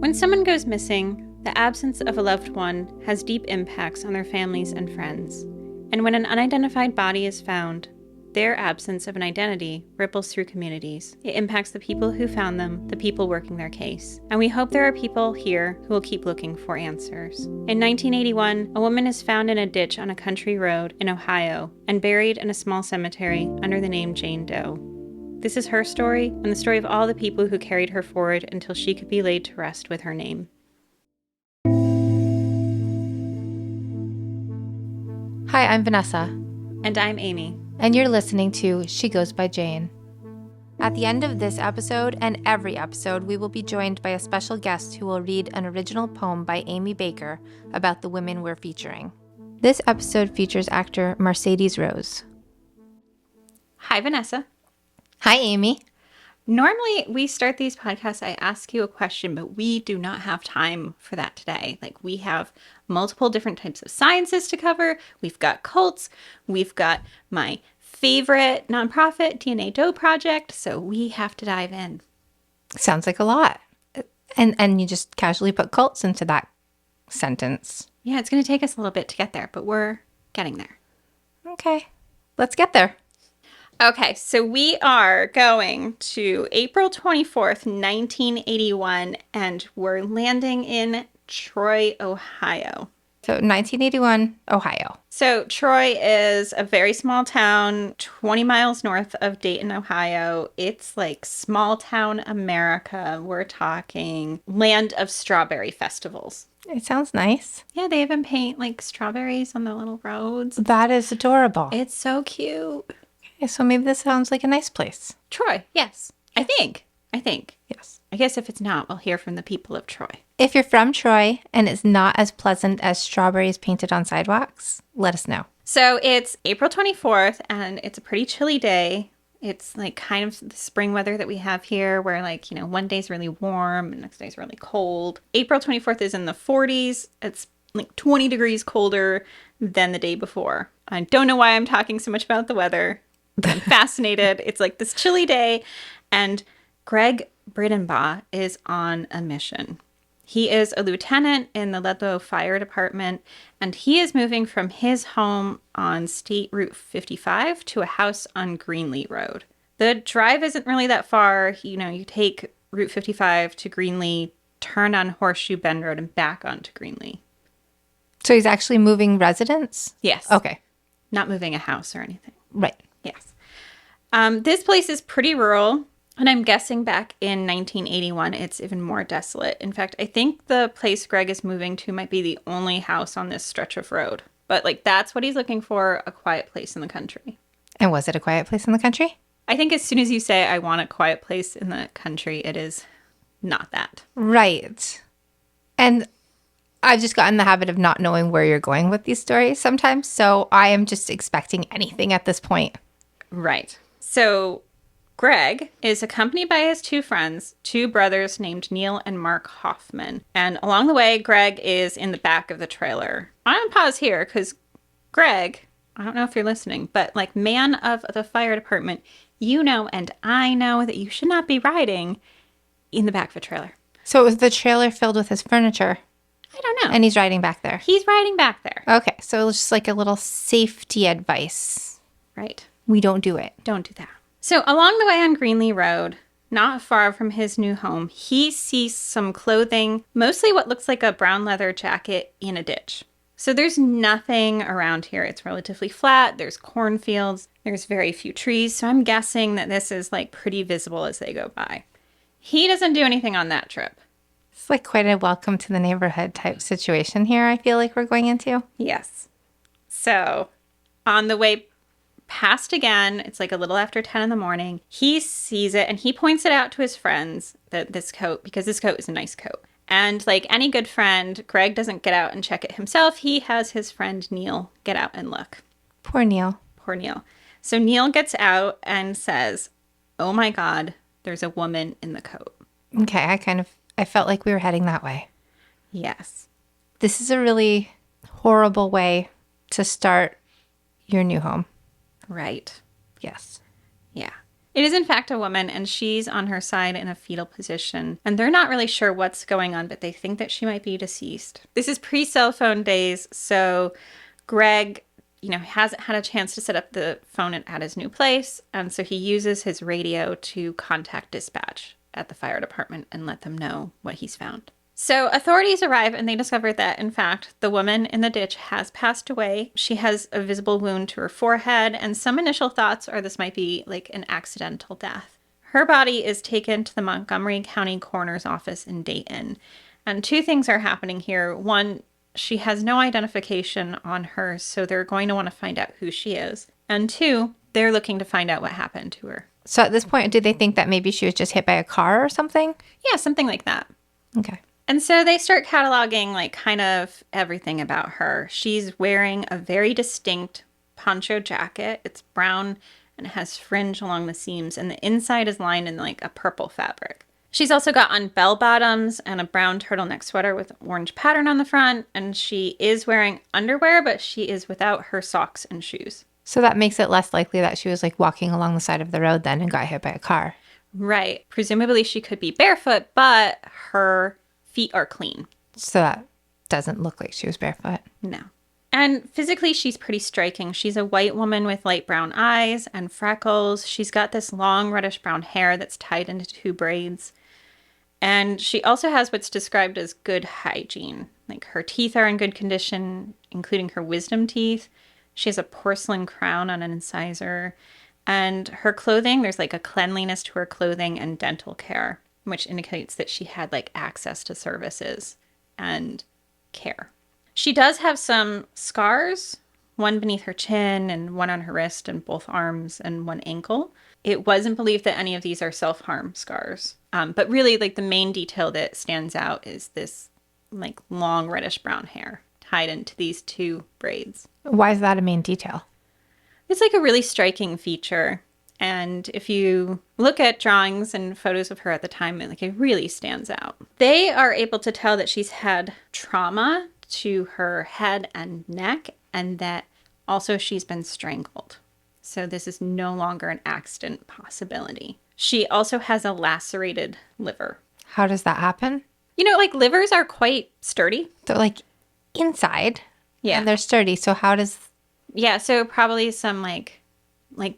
When someone goes missing, the absence of a loved one has deep impacts on their families and friends. And when an unidentified body is found, their absence of an identity ripples through communities. It impacts the people who found them, the people working their case. And we hope there are people here who will keep looking for answers. In 1981, a woman is found in a ditch on a country road in Ohio and buried in a small cemetery under the name Jane Doe. This is her story and the story of all the people who carried her forward until she could be laid to rest with her name. Hi, I'm Vanessa. And I'm Amy. And you're listening to She Goes by Jane. At the end of this episode and every episode, we will be joined by a special guest who will read an original poem by Amy Baker about the women we're featuring. This episode features actor Mercedes Rose. Hi, Vanessa. Hi, Amy. Normally, we start these podcasts, I ask you a question, but we do not have time for that today. We have multiple different types of sciences to cover. We've got cults. We've got my favorite nonprofit, DNA Doe Project. So we have to dive in. Sounds like a lot. And you just casually put cults into that sentence. Yeah, it's going to take us a little bit to get there, but we're getting there. Okay, let's get there. Okay, so we are going to April 24th, 1981, and we're landing in Troy, Ohio. So 1981, Ohio. So Troy is a very small town, 20 miles north of Dayton, Ohio. It's like small town America. We're talking land of strawberry festivals. It sounds nice. Yeah, they even paint strawberries on the little roads. That is adorable. It's so cute. Okay, so maybe this sounds like a nice place. Troy, yes. I think. Yes. I guess if it's not, we'll hear from the people of Troy. If you're from Troy and it's not as pleasant as strawberries painted on sidewalks, let us know. So it's April 24th and it's a pretty chilly day. It's kind of the spring weather that we have here where one day's really warm and next day's really cold. April 24th is in the 40s. It's 20 degrees colder than the day before. I don't know why I'm talking so much about the weather. I'm fascinated. It's this chilly day, and Greg Bridenbaugh is on a mission. He is a lieutenant in the Ludlow Fire Department, and he is moving from his home on State Route 55 to a house on Greenlee Road. The drive isn't really that far. You take Route 55 to Greenlee, turn on Horseshoe Bend Road, and back onto Greenlee. So he's actually moving residents? Yes. Okay. Not moving a house or anything. Right. Yes. This place is pretty rural, and I'm guessing back in 1981, it's even more desolate. In fact, I think the place Greg is moving to might be the only house on this stretch of road. But that's what he's looking for, a quiet place in the country. And was it a quiet place in the country? I think as soon as you say, I want a quiet place in the country, it is not that. Right. And I've just gotten in the habit of not knowing where you're going with these stories sometimes. So I am just expecting anything at this point. Right. So Greg is accompanied by his two friends, two brothers named Neil and Mark Hoffman. And along the way, Greg is in the back of the trailer. I'm going to pause here because Greg, I don't know if you're listening, but man of the fire department, and I know that you should not be riding in the back of a trailer. So it was the trailer filled with his furniture? I don't know. And he's riding back there? He's riding back there. Okay, so it was just a little safety advice. Right. We don't do it. Don't do that. So along the way on Greenlee Road, not far from his new home, he sees some clothing, mostly what looks like a brown leather jacket in a ditch. So there's nothing around here. It's relatively flat. There's cornfields. There's very few trees. So I'm guessing that this is pretty visible as they go by. He doesn't do anything on that trip. It's quite a welcome to the neighborhood type situation here, I feel like we're going into. Yes. So on the way past again, it's a little after 10 in the morning, he sees it and he points it out to his friends, this coat, because this coat is a nice coat. And any good friend, Greg doesn't get out and check it himself. He has his friend Neil get out and look. Poor Neil. Poor Neil. So Neil gets out and says, "Oh my God, there's a woman in the coat." Okay, I felt like we were heading that way. Yes. This is a really horrible way to start your new home. Right. Yes. Yeah. It is, in fact, a woman, and she's on her side in a fetal position. And they're not really sure what's going on, but they think that she might be deceased. This is pre-cell phone days, so Greg, hasn't had a chance to set up the phone at his new place. And so he uses his radio to contact dispatch at the fire department and let them know what he's found. So authorities arrive and they discover that, in fact, the woman in the ditch has passed away. She has a visible wound to her forehead, and some initial thoughts are this might be like an accidental death. Her body is taken to the Montgomery County Coroner's Office in Dayton. And two things are happening here. One, she has no identification on her, so they're going to want to find out who she is. And two, they're looking to find out what happened to her. So at this point, do they think that maybe she was just hit by a car or something? Yeah, something like that. Okay. And so they start cataloging like kind of everything about her. She's wearing a very distinct poncho jacket. It's brown and it has fringe along the seams, and the inside is lined in like a purple fabric. She's also got on bell bottoms and a brown turtleneck sweater with orange pattern on the front, and she is wearing underwear, but she is without her socks and shoes. So that makes it less likely that she was like walking along the side of the road then and got hit by a car. Right. Presumably she could be barefoot, but her feet are clean. So that doesn't look like she was barefoot. No. And physically, she's pretty striking. She's a white woman with light brown eyes and freckles. She's got this long reddish brown hair that's tied into two braids. And she also has what's described as good hygiene. Like her teeth are in good condition, including her wisdom teeth. She has a porcelain crown on an incisor. And her clothing, there's like a cleanliness to her clothing and dental care, which indicates that she had like access to services and care. She does have some scars, one beneath her chin and one on her wrist and both arms and one ankle. It wasn't believed that any of these are self-harm scars. But really like the main detail that stands out is this like long reddish brown hair tied into these two braids. Why is that a main detail? It's like a really striking feature. And if you look at drawings and photos of her at the time, it really stands out. They are able to tell that she's had trauma to her head and neck, and that also she's been strangled. So this is no longer an accident possibility. She also has a lacerated liver. How does that happen? Livers are quite sturdy. They're like inside. Yeah. And they're sturdy. So how does... Yeah, so probably some like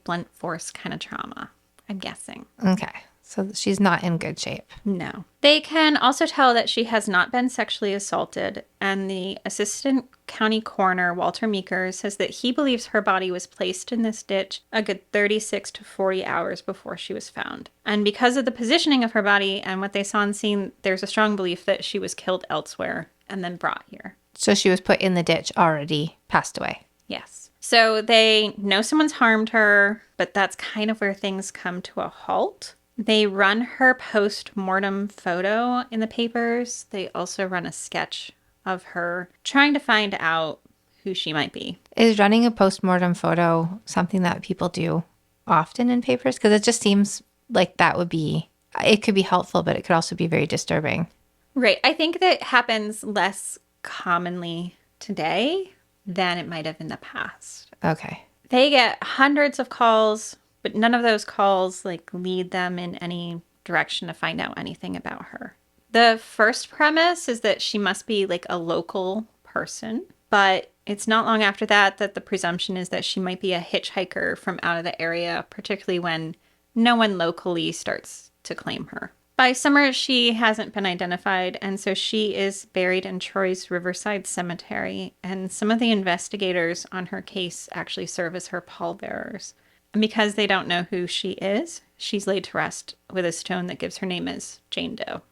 blunt force kind of trauma, I'm guessing. Okay. So she's not in good shape. No. They can also tell that she has not been sexually assaulted, and the assistant county coroner, Walter Meeker, says that he believes her body was placed in this ditch a good 36 to 40 hours before she was found. And because of the positioning of her body and what they saw on scene, there's a strong belief that she was killed elsewhere and then brought here. So she was put in the ditch already, passed away. Yes. So they know someone's harmed her, but that's kind of where things come to a halt. They run her post-mortem photo in the papers. They also run a sketch of her trying to find out who she might be. Is running a post-mortem photo something that people do often in papers? Because it just seems like that would be, it could be helpful, but it could also be very disturbing. Right. I think that happens less commonly today than it might have in the past. Okay. They get hundreds of calls, but none of those calls lead them in any direction to find out anything about her. The first premise is that she must be a local person, but it's not long after that the presumption is that she might be a hitchhiker from out of the area, particularly when no one locally starts to claim her. By summer, she hasn't been identified, and so she is buried in Troy's Riverside Cemetery, and some of the investigators on her case actually serve as her pallbearers. And because they don't know who she is, she's laid to rest with a stone that gives her name as Jane Doe.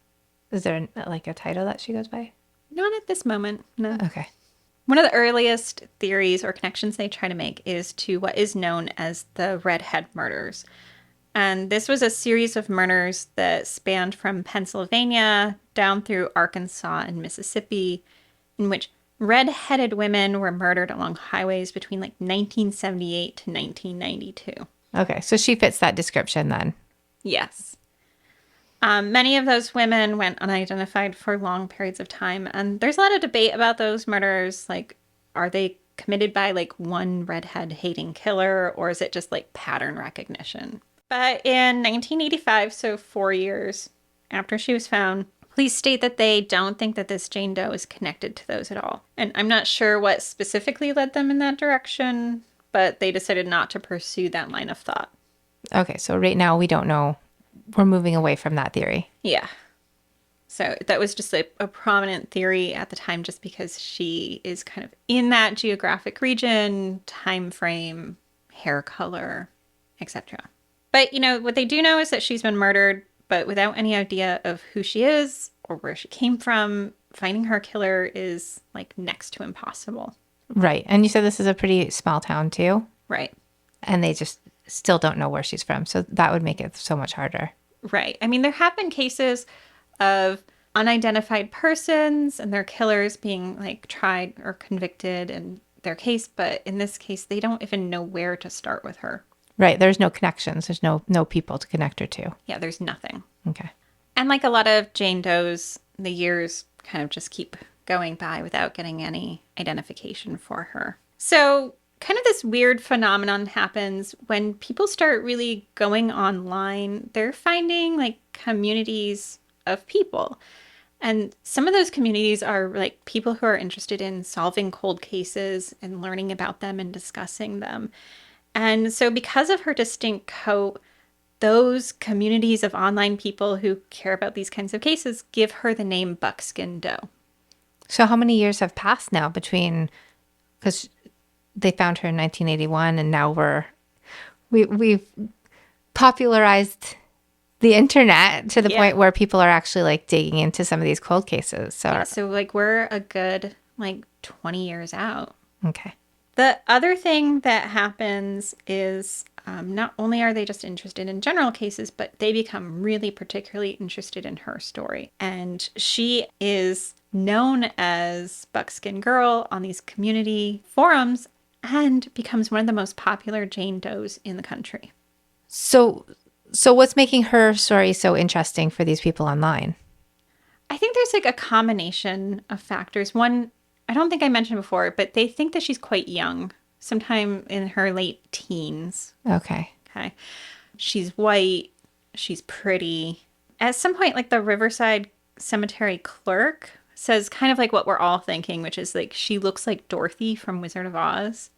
Is there a title that she goes by? Not at this moment, no. Okay. One of the earliest theories or connections they try to make is to what is known as the Redhead murders. And this was a series of murders that spanned from Pennsylvania down through Arkansas and Mississippi, in which red-headed women were murdered along highways between 1978 to 1992. Okay, so she fits that description then. Yes. Many of those women went unidentified for long periods of time, and there's a lot of debate about those murders. Are they committed by one redhead hating killer, or is it just pattern recognition? But in 1985, so 4 years after she was found, police state that they don't think that this Jane Doe is connected to those at all. And I'm not sure what specifically led them in that direction, but they decided not to pursue that line of thought. Okay, so right now we don't know. We're moving away from that theory. Yeah. So that was just a prominent theory at the time just because she is kind of in that geographic region, time frame, hair color, etc. But, what they do know is that she's been murdered, but without any idea of who she is or where she came from, finding her killer is like next to impossible. Right. And you said this is a pretty small town too, Right. and they just still don't know where she's from. So that would make it so much harder. Right. I mean, there have been cases of unidentified persons and their killers being like tried or convicted in their case, but in this case, they don't even know where to start with her. Right. There's no connections. There's no people to connect her to. Yeah, there's nothing. Okay. And like a lot of Jane Does, the years kind of just keep going by without getting any identification for her. So kind of this weird phenomenon happens when people start really going online. They're finding like communities of people. And some of those communities are like people who are interested in solving cold cases and learning about them and discussing them. And so because of her distinct coat, those communities of online people who care about these kinds of cases give her the name Buckskin Doe. So how many years have passed now between, because they found her in 1981 and now we've popularized the internet to the point where people are actually like digging into some of these cold cases. So like we're a good like 20 years out. Okay. The other thing that happens is not only are they just interested in general cases, but they become really particularly interested in her story. And she is known as Buckskin Girl on these community forums and becomes one of the most popular Jane Does in the country. So what's making her story so interesting for these people online? I think there's like a combination of factors. One, I don't think I mentioned before, but they think that she's quite young, sometime in her late teens. Okay. Okay. She's white. She's pretty. At some point, like the Riverside Cemetery clerk says kind of like what we're all thinking, which is like she looks like Dorothy from Wizard of Oz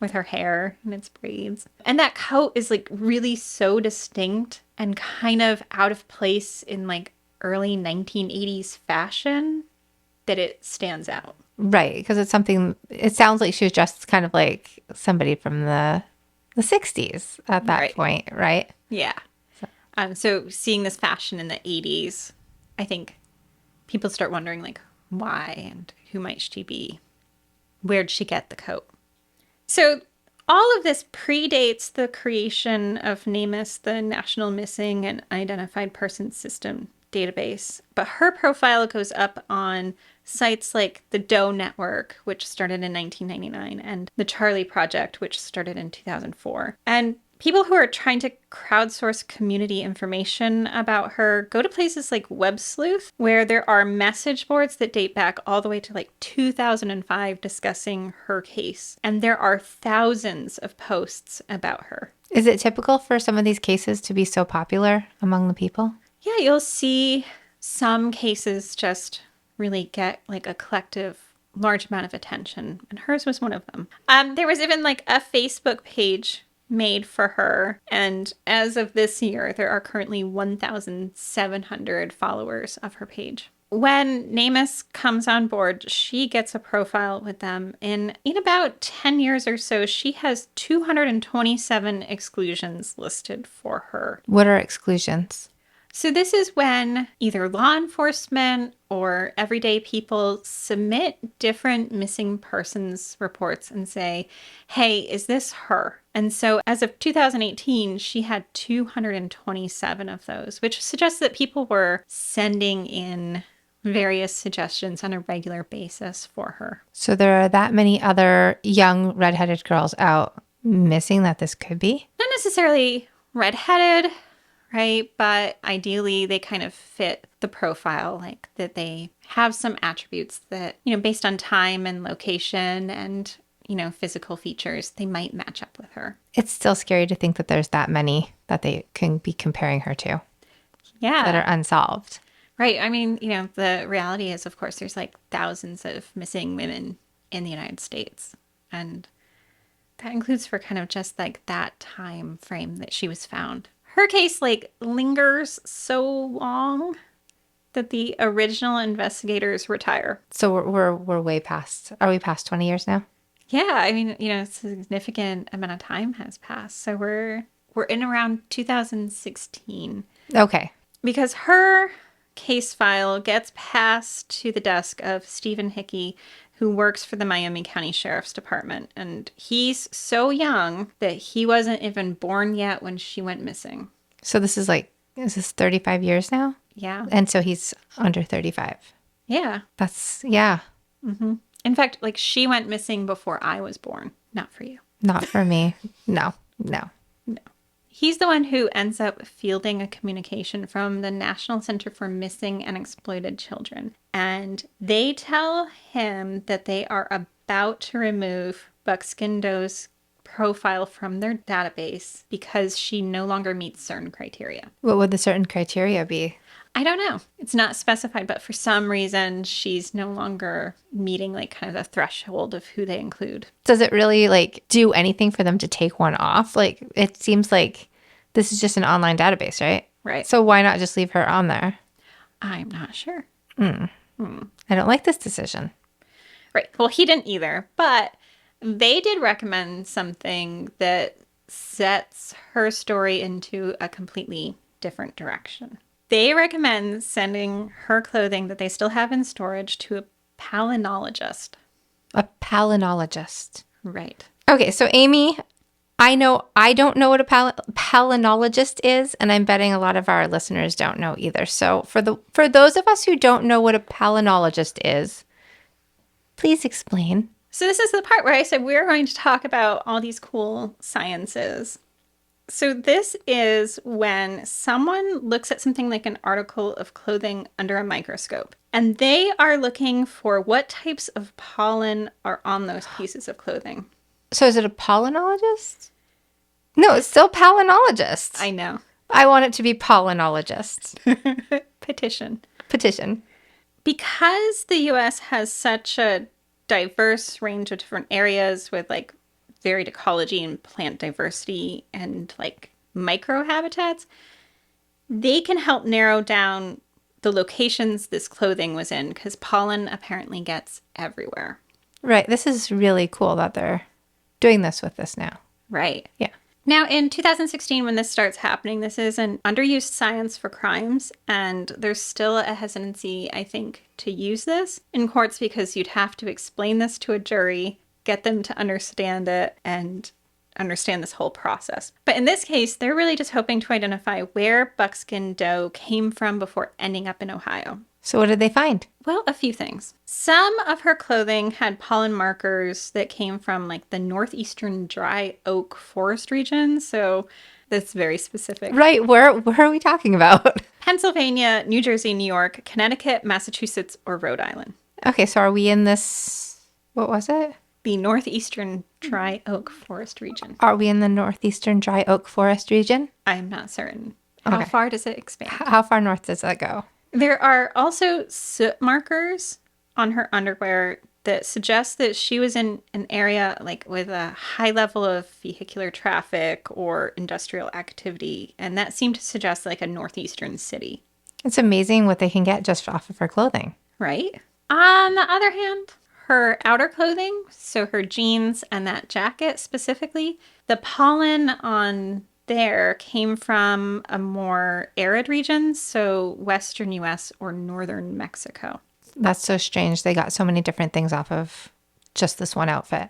with her hair in its braids. And that coat is like really so distinct and kind of out of place in like early 1980s fashion that it stands out. Right, because it's something, it sounds like she was just kind of like somebody from the 60s at that point, right? Yeah. So seeing this fashion in the 80s, I think people start wondering like why and who might she be? Where'd she get the coat? So all of this predates the creation of NamUs, the National Missing and Unidentified Persons System database, but her profile goes up on sites like the Doe Network, which started in 1999, and the Charlie Project, which started in 2004. And people who are trying to crowdsource community information about her go to places like Web Sleuth, where there are message boards that date back all the way to like 2005 discussing her case. And there are thousands of posts about her. Is it typical for some of these cases to be so popular among the people? Yeah, you'll see some cases just really get like a collective large amount of attention, and hers was one of them. There was even like a Facebook page made for her, and as of this year, there are currently 1,700 followers of her page. When NamUs comes on board, she gets a profile with them. In about 10 years or so, she has 227 exclusions listed for her. What are exclusions? So this is when either law enforcement or everyday people submit different missing persons reports and say, hey, is this her? And so as of 2018, she had 227 of those, which suggests that people were sending in various suggestions on a regular basis for her. So there are that many other young redheaded girls out missing that this could be? Not necessarily redheaded, right? But ideally, they kind of fit the profile, like that they have some attributes that, based on time and location and, physical features, they might match up with her. It's still scary to think that there's that many that they can be comparing her to Yeah. that are unsolved. Right. I mean, the reality is, of course, there's like thousands of missing women in the United States. And that includes for kind of just like that time frame that she was found. Her case like lingers so long that the original investigators retire. So we're way past. Are we past 20 years now? Yeah, I mean, a significant amount of time has passed. So we're in around 2016 Okay. because her case file gets passed to the desk of Stephen Hickey, who works for the Miami County Sheriff's Department. And he's so young that he wasn't even born yet when she went missing. So this is 35 years now? Yeah. And so he's under 35. Yeah. That's, yeah, In fact, like she went missing before I was born. Not for you. not for me. No. He's the one who ends up fielding a communication from the National Center for Missing and Exploited Children. And they tell him that they are about to remove Buckskin Doe's profile from their database because she no longer meets certain criteria. What would the certain criteria be? I don't know. It's not specified, but for some reason, she's no longer meeting like kind of the threshold of who they include. Does it really do anything for them to take one off? It seems like this is just an online database, right? Right. So why not just leave her on there? I'm not sure. I don't like this decision. Right. Well, he didn't either, but they did recommend something that sets her story into a completely different direction. They recommend sending her clothing that they still have in storage to a palynologist. A palynologist. Right. Okay, so Amy, I don't know what a palynologist is, and I'm betting a lot of our listeners don't know either. So for those of us who don't know what a palynologist is, please explain. So this is the part where I said we're going to talk about all these cool sciences. So this is when someone looks at something like an article of clothing under a microscope, and they are looking for what types of pollen are on those pieces of clothing. So is it a palynologist? No, it's still palynologist. I know. I want it to be palynologist. Petition. Because the U.S. has such a diverse range of different areas with like varied ecology and plant diversity and like microhabitats, they can help narrow down the locations this clothing was in because pollen apparently gets everywhere. Right. This is really cool that they're doing this with this now. Right. Yeah. Now, in 2016, when this starts happening, this is an underused science for crimes, and there's still a hesitancy, I think, to use this in courts because you'd have to explain this to a jury, get them to understand it, and understand this whole process. But in this case, they're really just hoping to identify where Buckskin Doe came from before ending up in Ohio. So what did they find? Well, a few things. Some of her clothing had pollen markers that came from like the northeastern dry oak forest region. So that's very specific. Right. Where are we talking about? Pennsylvania, New Jersey, New York, Connecticut, Massachusetts, or Rhode Island. Okay. So are we in this? What was it? The northeastern dry oak forest region. Are we in the northeastern dry oak forest region? I'm not certain. How far does it expand? How far north does that go? There are also soot markers on her underwear that suggest that she was in an area like with a high level of vehicular traffic or industrial activity. And that seemed to suggest like a northeastern city. It's amazing what they can get just off of her clothing. Right? On the other hand, her outer clothing, so her jeans and that jacket specifically, the pollen on there came from a more arid region, so western US or northern Mexico. That's so strange. They got so many different things off of just this one outfit.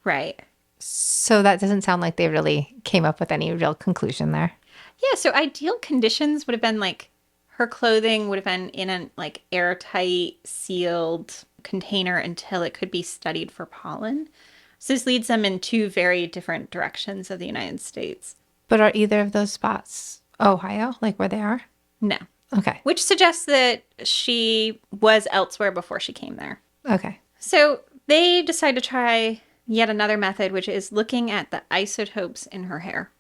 Right. So that doesn't sound like they really came up with any real conclusion there. Yeah, so ideal conditions would have been like her clothing would have been in an like airtight, sealed container until it could be studied for pollen. So this leads them in two very different directions of the United States. But are either of those spots Ohio, like where they are? No. Okay. Which suggests that she was elsewhere before she came there. Okay. So they decide to try yet another method, which is looking at the isotopes in her hair.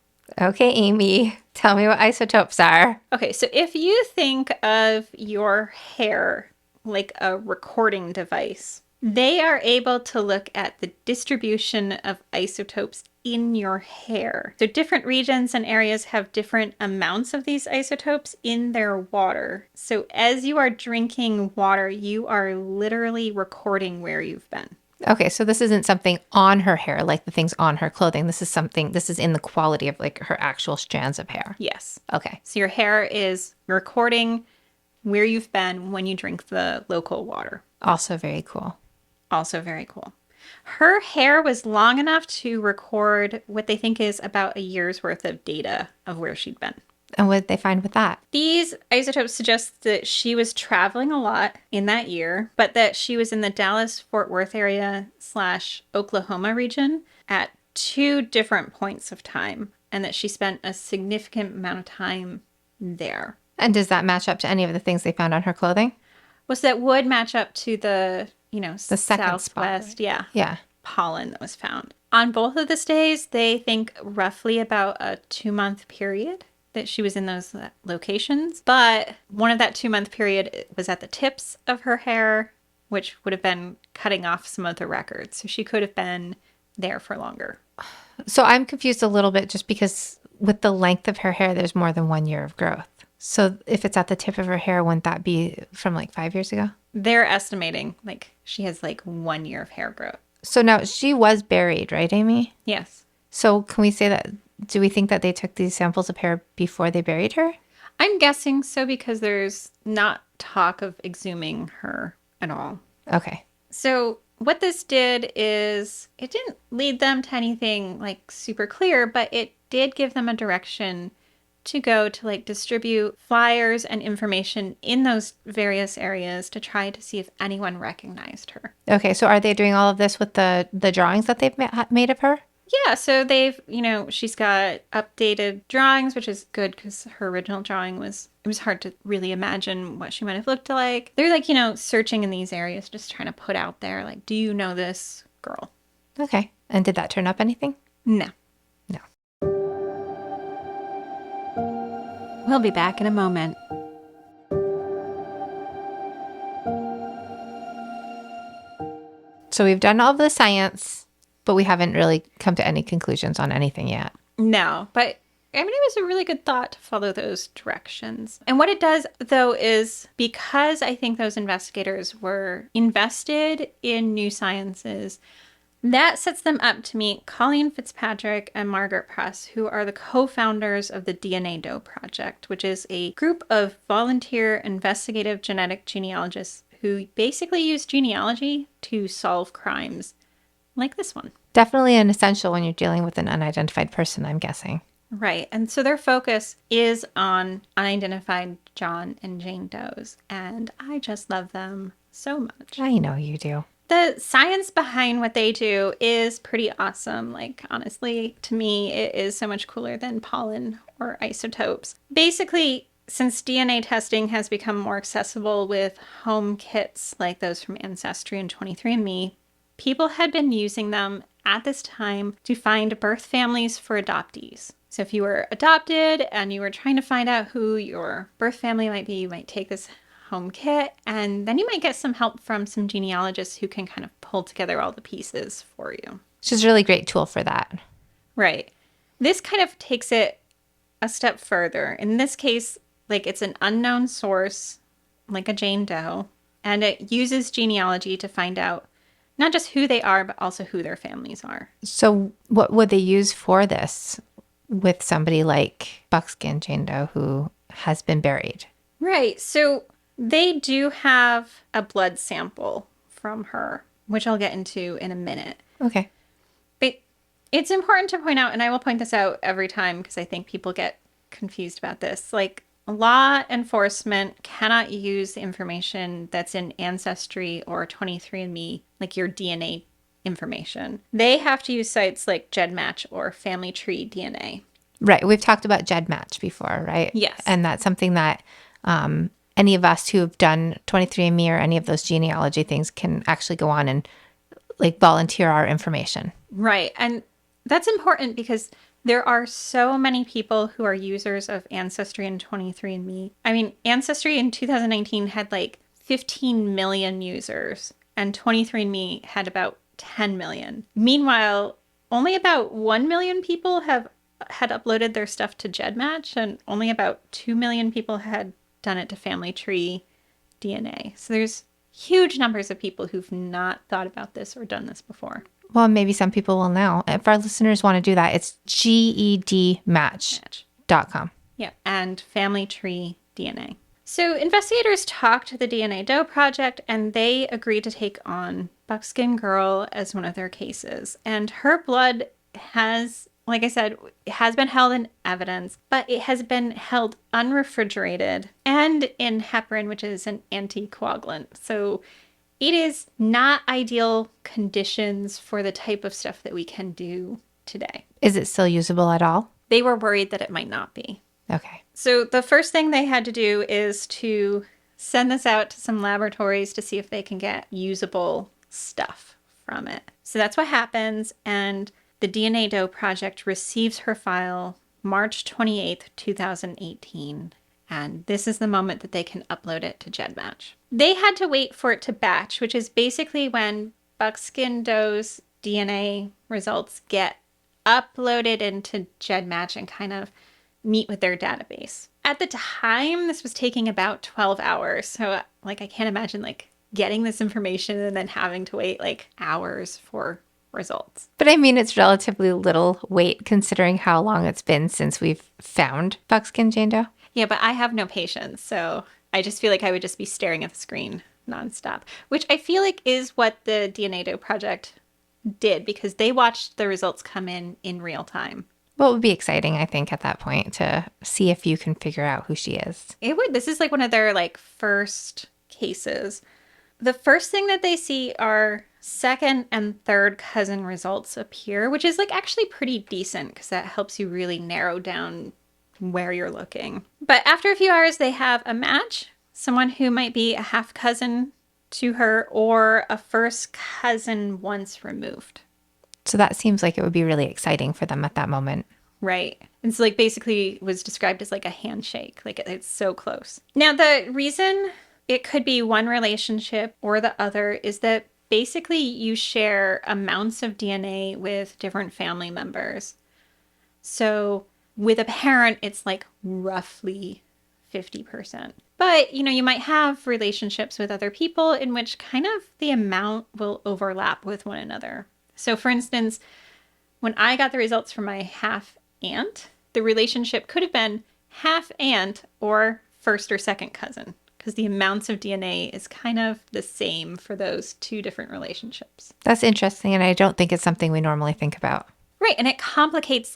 Okay, Amy, tell me what isotopes are. Okay, so if you think of your hair like a recording device, they are able to look at the distribution of isotopes in your hair. So different regions and areas have different amounts of these isotopes in their water. So as you are drinking water, you are literally recording where you've been. Okay, so this isn't something on her hair like the things on her clothing. This is in the quality of like her actual strands of hair. Yes. Okay. So your hair is recording where you've been when you drink the local water. Also very cool. Also very cool. Her hair was long enough to record what they think is about a year's worth of data of where she'd been. And what did they find with that? These isotopes suggest that she was traveling a lot in that year, but that she was in the Dallas-Fort Worth area / Oklahoma region at 2 different points of time, and that she spent a significant amount of time there. And does that match up to any of the things they found on her clothing? Well, so that would match up to the, The second southwest, spot, right? yeah, Yeah. pollen that was found. On both of the days, they think roughly about a 2-month period that she was in those locations. But one of that 2-month period was at the tips of her hair, which would have been cutting off some of the records. So she could have been there for longer. So I'm confused a little bit just because with the length of her hair, there's more than 1 year of growth. So if it's at the tip of her hair, wouldn't that be from like 5 years ago? They're estimating like she has like 1 year of hair growth. So now she was buried, right, Amy? Yes. So can we say that, do we think that they took these samples of hair before they buried her? I'm guessing so because there's not talk of exhuming her at all. Okay. So what this did is it didn't lead them to anything like super clear, but it did give them a direction to go to like distribute flyers and information in those various areas to try to see if anyone recognized her. Okay, so are they doing all of this with the drawings that they've made of her? Yeah, so they've, she's got updated drawings, which is good because her original drawing it was hard to really imagine what she might have looked like. They're like, searching in these areas, just trying to put out there, like, do you know this girl? Okay. And did that turn up anything? No. No. We'll be back in a moment. So we've done all of the science, but we haven't really come to any conclusions on anything yet. No, but I mean, it was a really good thought to follow those directions. And what it does, though, is because I think those investigators were invested in new sciences, that sets them up to meet Colleen Fitzpatrick and Margaret Press, who are the co-founders of the DNA Doe Project, which is a group of volunteer investigative genetic genealogists who basically use genealogy to solve crimes like this one. Definitely an essential when you're dealing with an unidentified person, I'm guessing. Right. And so their focus is on unidentified John and Jane Does. And I just love them so much. I know you do. The science behind what they do is pretty awesome. Like, honestly, to me, it is so much cooler than pollen or isotopes. Basically, since DNA testing has become more accessible with home kits like those from Ancestry and 23andMe, people had been using them at this time to find birth families for adoptees. So if you were adopted and you were trying to find out who your birth family might be, you might take this home kit, and then you might get some help from some genealogists who can kind of pull together all the pieces for you. Which is a really great tool for that. Right. This kind of takes it a step further. In this case, like, it's an unknown source, like a Jane Doe, and it uses genealogy to find out not just who they are, but also who their families are. So what would they use for this with somebody like Buckskin Jane Doe who has been buried? Right. So they do have a blood sample from her, which I'll get into in a minute. Okay. But it's important to point out, and I will point this out every time because I think people get confused about this, like, law enforcement cannot use the information that's in Ancestry or 23andMe, like your DNA information. They have to use sites like GEDmatch or Family Tree DNA. Right. We've talked about GEDmatch before, right? Yes. And that's something that any of us who have done 23andMe or any of those genealogy things can actually go on and like volunteer our information. Right. And that's important because there are so many people who are users of Ancestry and 23andMe. I mean, Ancestry in 2019 had like 15 million users, and 23andMe had about 10 million. Meanwhile, only about 1 million people had uploaded their stuff to GEDmatch, and only about 2 million people had done it to Family Tree DNA. So there's huge numbers of people who've not thought about this or done this before. Well, maybe some people will now. If our listeners want to do that, it's gedmatch.com. Yeah, and Family Tree DNA. So investigators talked to the DNA Doe Project, and they agreed to take on Buckskin Girl as one of their cases. And her blood has, like I said, has been held in evidence, but it has been held unrefrigerated and in heparin, which is an anticoagulant. So it is not ideal conditions for the type of stuff that we can do today. Is it still usable at all? They were worried that it might not be. Okay. So the first thing they had to do is to send this out to some laboratories to see if they can get usable stuff from it. So that's what happens. And the DNA Doe Project receives her file March 28th, 2018. And this is the moment that they can upload it to GEDmatch. They had to wait for it to batch, which is basically when Buckskin Doe's DNA results get uploaded into GEDmatch and kind of meet with their database. At the time, this was taking about 12 hours. So, I can't imagine, getting this information and then having to wait, hours for results. But I mean, it's relatively little wait considering how long it's been since we've found Buckskin Jane Doe. Yeah, but I have no patience, so I just feel like I would just be staring at the screen nonstop, which I feel like is what the DNA Doe Project did because they watched the results come in real time. Well, it would be exciting, I think, at that point to see if you can figure out who she is. It would. This is one of their first cases. The first thing that they see are second and third cousin results appear, which is actually pretty decent because that helps you really narrow down where you're looking. But after a few hours, they have a match, someone who might be a half cousin to her or a first cousin once removed. So that seems like it would be really exciting for them at that moment. Right. It's basically was described as a handshake. It's so close. Now, the reason it could be one relationship or the other is that basically you share amounts of DNA with different family members. So with a parent, it's roughly 50%. But, you might have relationships with other people in which kind of the amount will overlap with one another. So for instance, when I got the results from my half aunt, the relationship could have been half aunt or first or second cousin because the amounts of DNA is kind of the same for those two different relationships. That's interesting, and I don't think it's something we normally think about. Right, and it complicates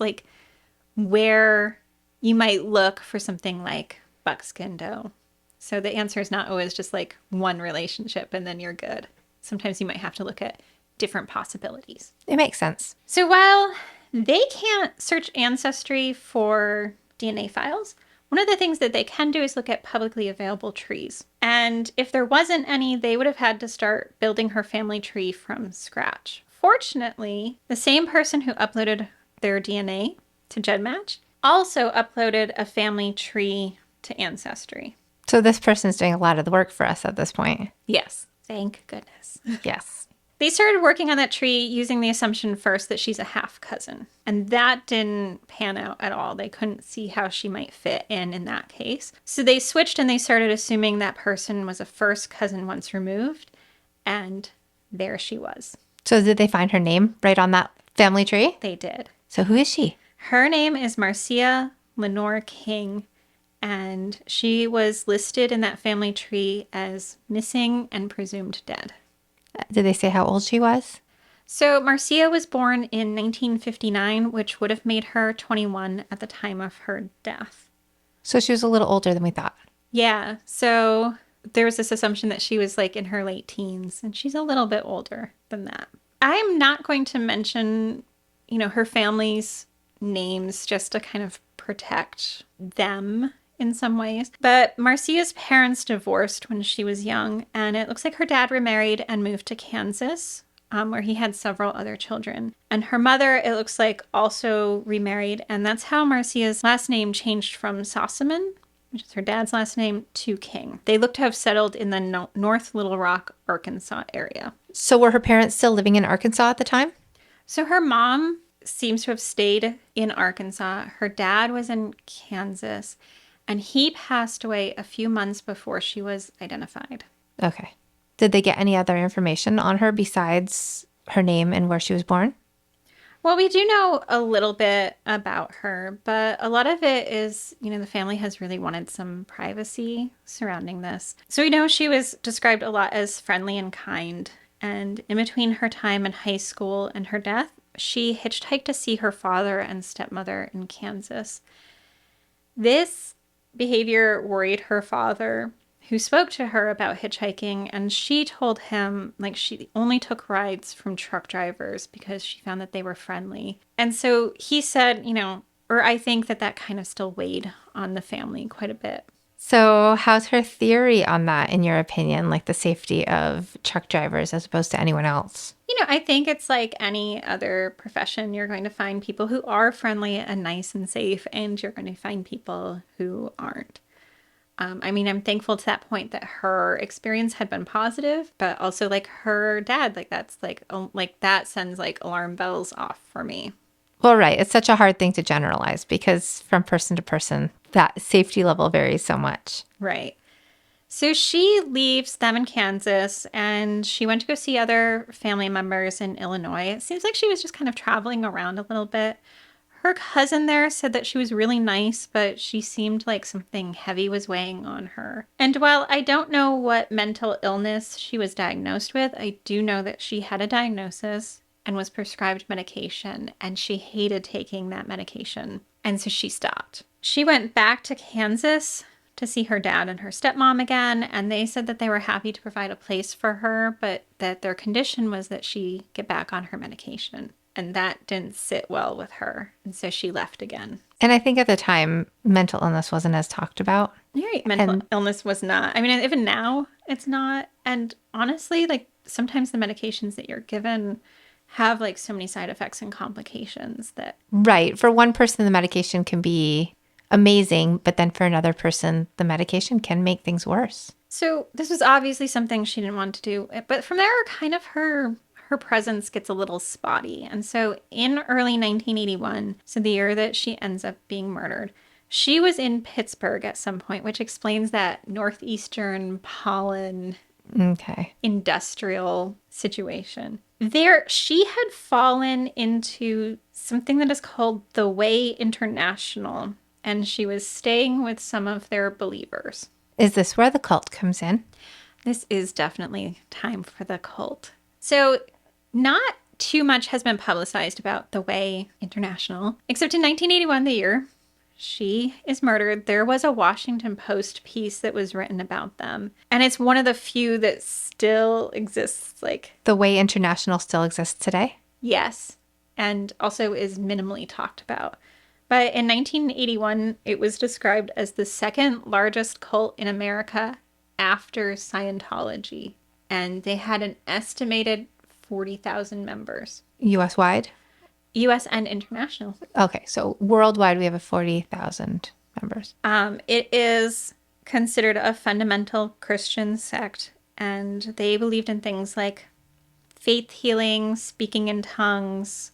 where you might look for something like Buckskin Doe. So the answer is not always just one relationship and then you're good. Sometimes you might have to look at different possibilities. It makes sense. So while they can't search Ancestry for DNA files, one of the things that they can do is look at publicly available trees. And if there wasn't any, they would have had to start building her family tree from scratch. Fortunately, the same person who uploaded their DNA to GEDmatch also uploaded a family tree to Ancestry. So this person's doing a lot of the work for us at this point. Yes. Thank goodness. Yes. They started working on that tree using the assumption first that she's a half cousin. And that didn't pan out at all. They couldn't see how she might fit in that case. So they switched and they started assuming that person was a first cousin once removed. And there she was. So did they find her name right on that family tree? They did. So who is she? Her name is Marcia Lenore King. And she was listed in that family tree as missing and presumed dead. Did they say how old she was? So Marcia was born in 1959, which would have made her 21 at the time of her death. So she was a little older than we thought. Yeah. So there was this assumption that she was in her late teens, and she's a little bit older than that. I'm not going to mention, her family's names just to kind of protect them in some ways. But Marcia's parents divorced when she was young, and it looks like her dad remarried and moved to Kansas where he had several other children. And her mother, it looks like, also remarried. And that's how Marcia's last name changed from Sossoman, which is her dad's last name, to King. They look to have settled in the North Little Rock, Arkansas area. So were her parents still living in Arkansas at the time? So her mom seems to have stayed in Arkansas. Her dad was in Kansas, and he passed away a few months before she was identified. Okay. Did they get any other information on her besides her name and where she was born? Well, we do know a little bit about her, but a lot of it is, the family has really wanted some privacy surrounding this. So we know she was described a lot as friendly and kind. And in between her time in high school and her death, she hitchhiked to see her father and stepmother in Kansas. This behavior worried her father, who spoke to her about hitchhiking, and she told him she only took rides from truck drivers because she found that they were friendly. And so he said, or I think that kind of still weighed on the family quite a bit. So how's her theory on that, in your opinion, like the safety of truck drivers as opposed to anyone else? I think it's like any other profession. You're going to find people who are friendly and nice and safe, and you're going to find people who aren't. I'm thankful to that point that her experience had been positive, but also her dad, that's that sends alarm bells off for me. Well, right. It's such a hard thing to generalize because from person to person, that safety level varies so much. Right. So she leaves them in Kansas and she went to go see other family members in Illinois. It seems like she was just kind of traveling around a little bit. Her cousin there said that she was really nice, but she seemed like something heavy was weighing on her. And while I don't know what mental illness she was diagnosed with, I do know that she had a diagnosis and was prescribed medication, and she hated taking that medication. And so she stopped. She went back to Kansas to see her dad and her stepmom again, and they said that they were happy to provide a place for her, but that their condition was that she get back on her medication. And that didn't sit well with her. And so she left again. And I think at the time, mental illness wasn't as talked about. Right. Mental illness was not. Even now, it's not. And honestly, sometimes the medications that you're given have so many side effects and complications that... Right. For one person, the medication can be amazing, but then for another person, the medication can make things worse. So this was obviously something she didn't want to do. But from there, kind of her presence gets a little spotty. And so in early 1981, so the year that she ends up being murdered, she was in Pittsburgh at some point, which explains that northeastern pollen industrial situation. There, she had fallen into something that is called the Way International, and she was staying with some of their believers. Is this where the cult comes in? This is definitely time for the cult. So not too much has been publicized about the Way International, except in 1981, the year she is murdered, there was a Washington Post piece that was written about them. And it's one of the few that still exists. The Way International still exists today? Yes. And also is minimally talked about. But in 1981, it was described as the second largest cult in America after Scientology. And they had an estimated 40,000 members. U.S. wide? U.S. and international. Okay, so worldwide we have 40,000 members. It is considered a fundamental Christian sect, and they believed in things like faith healing, speaking in tongues.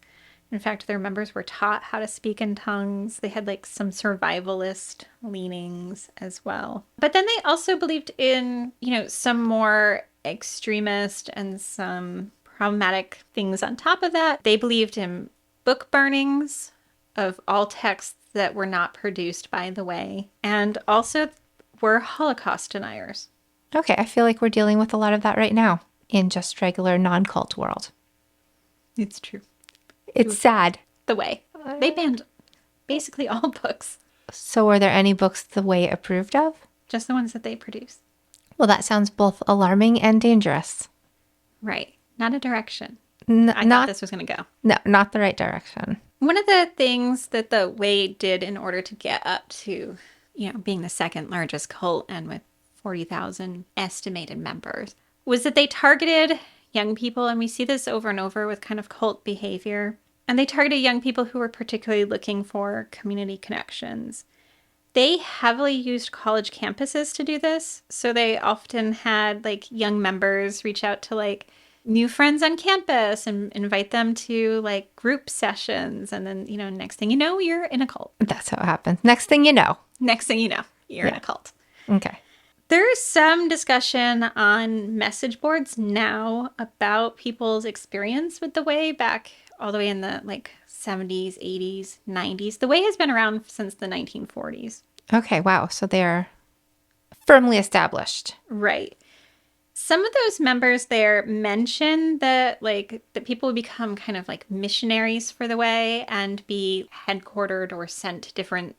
In fact, their members were taught how to speak in tongues. They had some survivalist leanings as well. But then they also believed in, some more extremist and some problematic things on top of that. They believed in book burnings of all texts that were not produced by the Way, and also were Holocaust deniers. Okay, I feel like we're dealing with a lot of that right now in just regular non-cult world. It's true. It's sad. The Way. They banned basically all books. So were there any books the Way approved of? Just the ones that they produce. Well, that sounds both alarming and dangerous. Right. Not a direction. I thought this was going to go. No, not the right direction. One of the things that the Way did in order to get up to, being the second largest cult and with 40,000 estimated members was that they targeted young people, and we see this over and over with kind of cult behavior. And they targeted young people who were particularly looking for community connections. They heavily used college campuses to do this. So they often had like young members reach out to like new friends on campus and invite them to like group sessions. And then, next thing you know, you're in a cult. That's how it happens. Next thing you know. Next thing you know, you're in a cult. Okay. There is some discussion on message boards now about people's experience with the Way back all the way in the like 70s, 80s, 90s. The Way has been around since the 1940s. Okay, wow. So they're firmly established. Right. Some of those members there mention that people would become kind of like missionaries for the Way and be headquartered or sent to different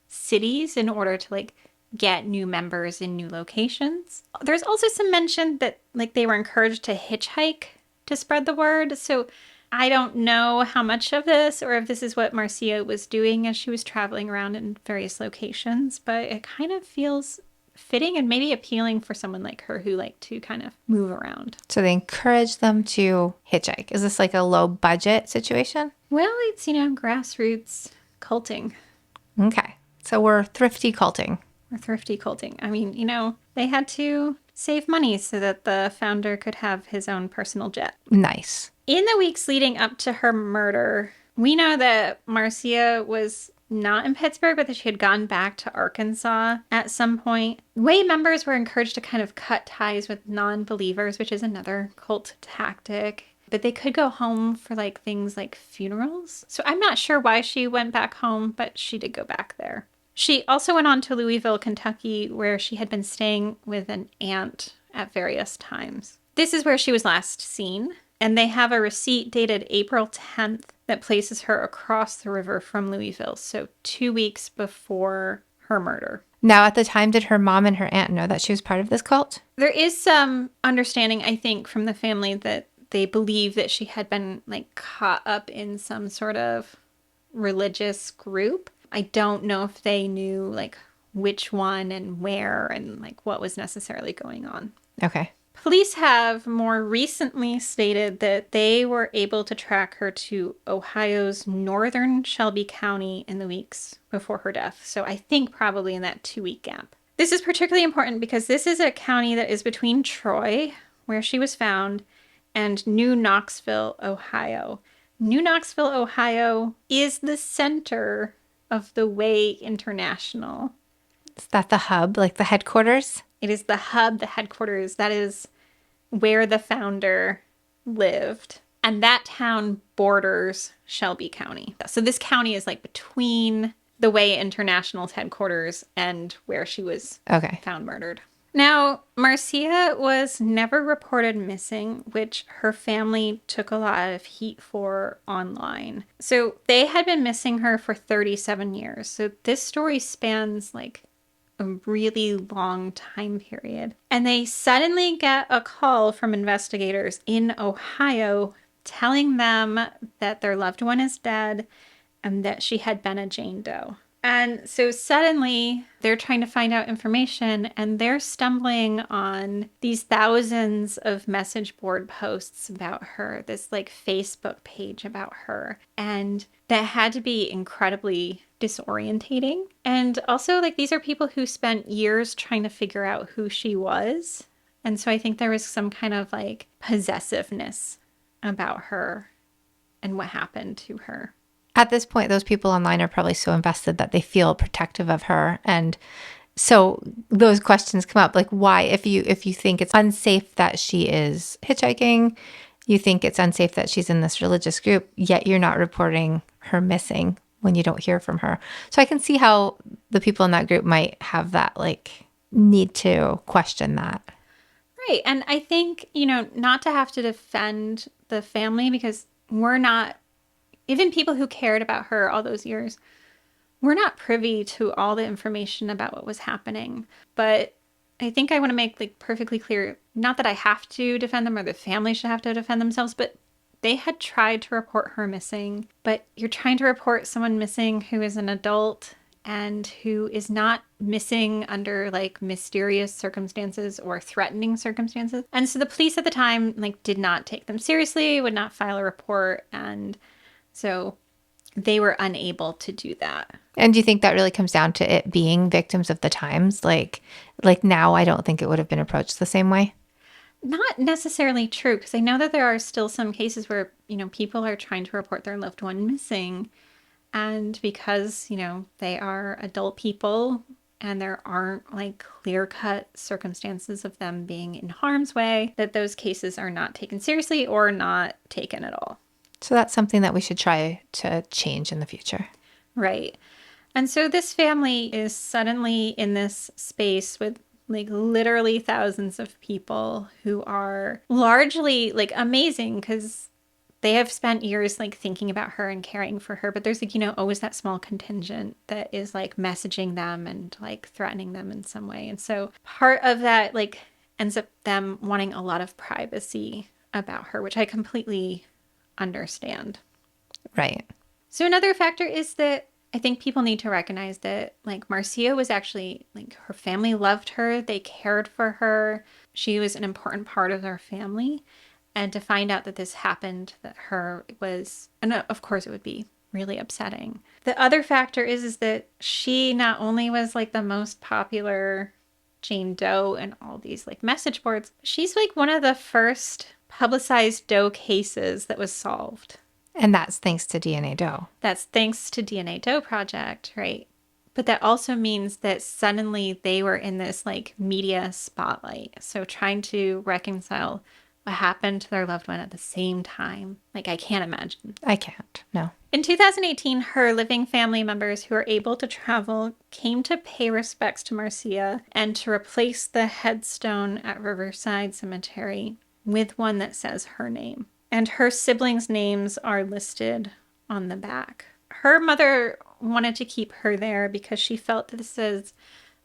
cities in order to like get new members in new locations. There's also some mention that like they were encouraged to hitchhike to spread the word. So I don't know how much of this or if this is what Marcia was doing as she was traveling around in various locations, but it kind of feels fitting and maybe appealing for someone like her who liked to kind of move around. So they encourage them to hitchhike. Is this like a low budget situation? Well, it's, grassroots culting. Okay. So we're thrifty culting. Or thrifty culting. I mean, they had to save money so that the founder could have his own personal jet. Nice. In the weeks leading up to her murder, we know that Marcia was not in Pittsburgh, but that she had gone back to Arkansas at some point. Way members were encouraged to kind of cut ties with non-believers, which is another cult tactic. But they could go home for like things like funerals. So I'm not sure why she went back home, but she did go back there. She also went on to Louisville, Kentucky, where she had been staying with an aunt at various times. This is where she was last seen, and they have a receipt dated April 10th that places her across the river from Louisville, so 2 weeks before her murder. Now, at the time, did her mom and her aunt know that she was part of this cult? There is some understanding, I think, from the family that they believe that she had been like caught up in some sort of religious group. I don't know if they knew like which one and where and like what was necessarily going on. Okay. Police have more recently stated that they were able to track her to Ohio's northern Shelby County in the weeks before her death. So I think probably in that 2-week gap. This is particularly important because this is a county that is between Troy, where she was found, and New Knoxville, Ohio. New Knoxville, Ohio is the center of the Way International. Is that the hub, like the headquarters? It is the hub, the headquarters. That is where the founder lived. And that town borders Shelby County. So this county is like between the Way International's headquarters and where she was found murdered. Now, Marcia was never reported missing, which her family took a lot of heat for online. So they had been missing her for 37 years. So this story spans like a really long time period. And they suddenly get a call from investigators in Ohio telling them that their loved one is dead and that she had been a Jane Doe. And so suddenly they're trying to find out information and they're stumbling on these thousands of message board posts about her, this like Facebook page about her. And that had to be incredibly disorientating. And also like these are people who spent years trying to figure out who she was. And so I think there was some kind of like possessiveness about her and what happened to her. At this point, those people online are probably so invested that they feel protective of her. And so those questions come up, like why, if you think it's unsafe that she is hitchhiking, you think it's unsafe that she's in this religious group, yet you're not reporting her missing when you don't hear from her. So I can see how the people in that group might have that like need to question that. Right. And I think, not to have to defend the family because we're not, even people who cared about her all those years, we're not privy to all the information about what was happening. But I think I want to make like perfectly clear, not that I have to defend them or the family should have to defend themselves, but they had tried to report her missing. But you're trying to report someone missing who is an adult and who is not missing under like mysterious circumstances or threatening circumstances. And so the police at the time like did not take them seriously, would not file a report, and so they were unable to do that. And do you think that really comes down to it being victims of the times? Like now, I don't think it would have been approached the same way. Not necessarily true, because I know that there are still some cases where, people are trying to report their loved one missing. And because, they are adult people and there aren't like clear-cut circumstances of them being in harm's way, that those cases are not taken seriously or not taken at all. So that's something that we should try to change in the future. Right. And so this family is suddenly in this space with like literally thousands of people who are largely like amazing because they have spent years like thinking about her and caring for her. But there's like, always that small contingent that is like messaging them and like threatening them in some way. And so part of that like ends up them wanting a lot of privacy about her, which I completely understand. Right. So another factor is that I think people need to recognize that like Marcia was actually like her family loved her. They cared for her. She was an important part of their family. And to find out that this happened, that her was, and of course it would be really upsetting. The other factor is that she not only was like the most popular Jane Doe in all these like message boards, she's like one of the first publicized Doe cases that was solved. And that's thanks to DNA Doe. That's thanks to DNA Doe Project, right? But that also means that suddenly they were in this like media spotlight. So trying to reconcile what happened to their loved one at the same time, like I can't imagine. I can't, no. In 2018, her living family members who are able to travel came to pay respects to Marcia and to replace the headstone at Riverside Cemetery with one that says her name. And her siblings' names are listed on the back. Her mother wanted to keep her there because she felt that this has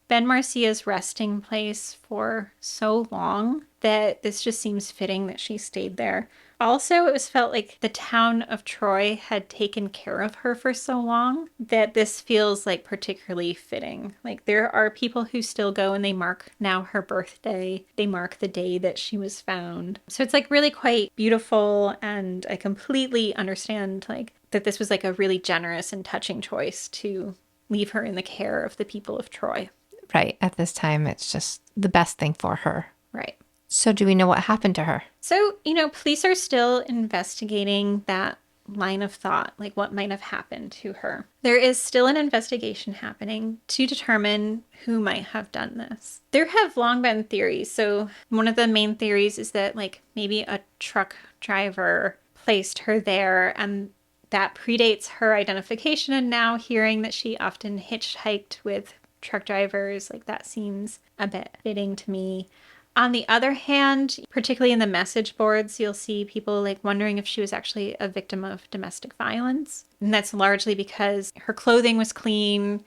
been Marcia's resting place for so long that this just seems fitting that she stayed there. Also, it was felt like the town of Troy had taken care of her for so long that this feels like particularly fitting. Like there are people who still go and they mark now her birthday. They mark the day that she was found. So it's like really quite beautiful, and I completely understand like that this was like a really generous and touching choice to leave her in the care of the people of Troy. Right. At this time, it's just the best thing for her. Right. So do we know what happened to her? So, police are still investigating that line of thought, like what might have happened to her. There is still an investigation happening to determine who might have done this. There have long been theories. So one of the main theories is that like maybe a truck driver placed her there, and that predates her identification. And now hearing that she often hitchhiked with truck drivers, like that seems a bit fitting to me. On the other hand, particularly in the message boards, you'll see people like wondering if she was actually a victim of domestic violence. And that's largely because her clothing was clean,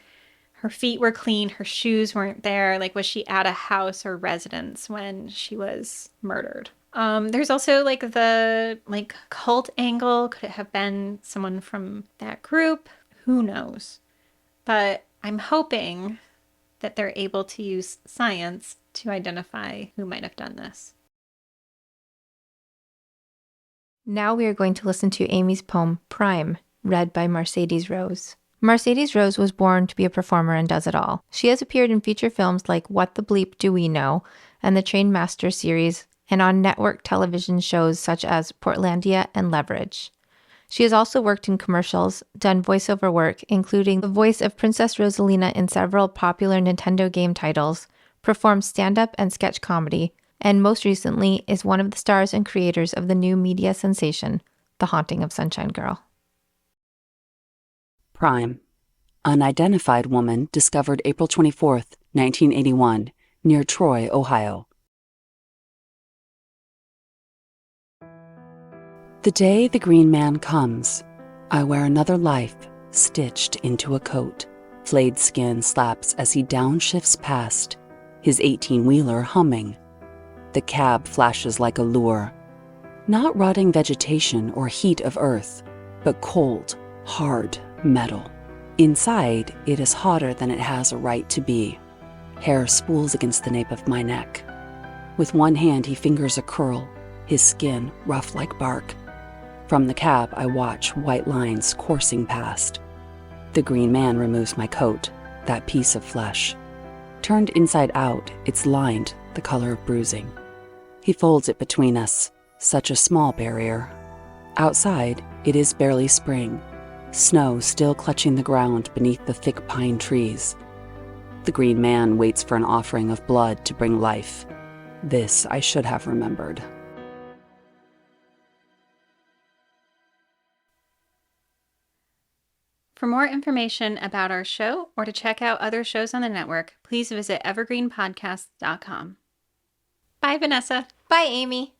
her feet were clean, her shoes weren't there. Like, was she at a house or residence when she was murdered? There's also like the like cult angle. Could it have been someone from that group? Who knows? But I'm hoping that they're able to use science to identify who might have done this. Now we are going to listen to Amy's poem, Prime, read by Mercedes Rose. Mercedes Rose was born to be a performer and does it all. She has appeared in feature films like What the Bleep Do We Know and the Trained Master series, and on network television shows such as Portlandia and Leverage. She has also worked in commercials, done voiceover work, including the voice of Princess Rosalina in several popular Nintendo game titles, performed stand-up and sketch comedy, and most recently is one of the stars and creators of the new media sensation, The Haunting of Sunshine Girl. Prime. Unidentified woman discovered April 24th, 1981, near Troy, Ohio. The day the green man comes, I wear another life stitched into a coat. Flayed skin slaps as he downshifts past, his 18-wheeler humming. The cab flashes like a lure. Not rotting vegetation or heat of earth, but cold, hard metal. Inside, it is hotter than it has a right to be. Hair spools against the nape of my neck. With one hand, he fingers a curl, his skin rough like bark. From the cab, I watch white lines coursing past. The green man removes my coat, that piece of flesh. Turned inside out, it's lined, the color of bruising. He folds it between us, such a small barrier. Outside, it is barely spring, snow still clutching the ground beneath the thick pine trees. The green man waits for an offering of blood to bring life. This I should have remembered. For more information about our show or to check out other shows on the network, please visit evergreenpodcast.com. Bye, Vanessa. Bye, Amy.